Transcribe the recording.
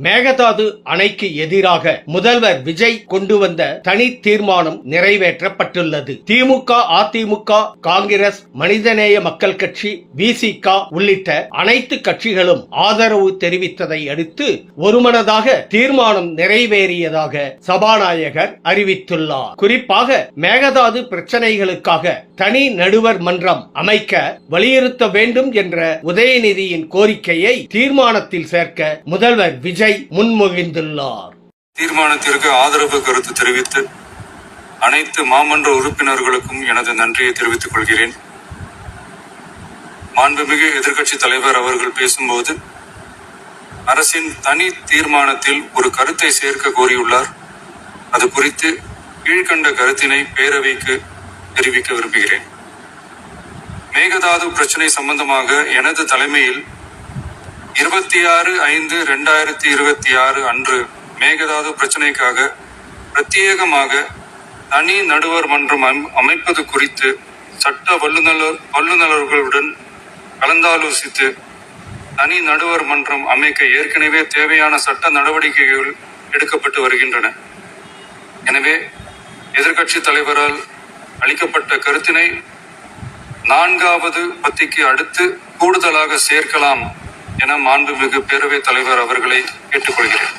மேகதாது அணைக்கு எதிராக முதல்வர் விஜய் கொண்டு வந்த தனி தீர்மானம் நிறைவேற்றப்பட்டுள்ளது. திமுக, அதிமுக, காங்கிரஸ், மனிதநேய மக்கள் கட்சி, விசிக உள்ளிட்ட அனைத்து கட்சிகளும் ஆதரவு தெரிவித்ததை அடுத்து ஒருமனதாக தீர்மானம் நிறைவேறியதாக சபாநாயகர் அறிவித்துள்ளார். குறிப்பாக மேகதாது பிரச்சனைகளுக்காக தனி நடுவர் மன்றம் அமைக்க வலியுறுத்த வேண்டும் என்ற உதயநிதியின் கோரிக்கையை தீர்மானத்தில் சேர்க்க முதல்வர் விஜய் முன்மொழிந்துள்ளார். தீர்மானத்திற்கு ஆதரவு கருத்து தெரிவித்து அனைத்து மாமன்ற உறுப்பினர்களுக்கும் எனது நன்றியை தெரிவித்துக் கொள்கிறேன். மாண்புமிகு எதிர்க்கட்சி தலைவர் அவர்கள் பேசும்போது அரசின் தனி தீர்மானத்தில் ஒரு கருத்தை சேர்க்க கோரியுள்ளார். அது குறித்து கீழ்கண்ட கருத்தினை பேரவைக்கு தெரிவிக்க விரும்புகிறேன். மேகதாது பிரச்சனை சம்பந்தமாக எனது தலைமையில் 26/5/2026 அன்று மேகதாது பிரச்சனைக்காக பிரத்யேகமாக தனி நடுவர் மன்றம் அமைப்பது குறித்து சட்ட வல்லுநர்களுடன் கலந்தாலோசித்து தனி நடுவர் மன்றம் அமைக்க ஏற்கனவே தேவையான சட்ட நடவடிக்கைகள் எடுக்கப்பட்டு வருகின்றன. எனவே எதிர்க்கட்சி தலைவரால் அளிக்கப்பட்ட கருத்தினை 4வது பத்திக்கு அடுத்து கூடுதலாக சேர்க்கலாம் என மாண்புமிகு பேரவைத் தலைவர் அவர்களை கேட்டுக்கொள்கிறேன்.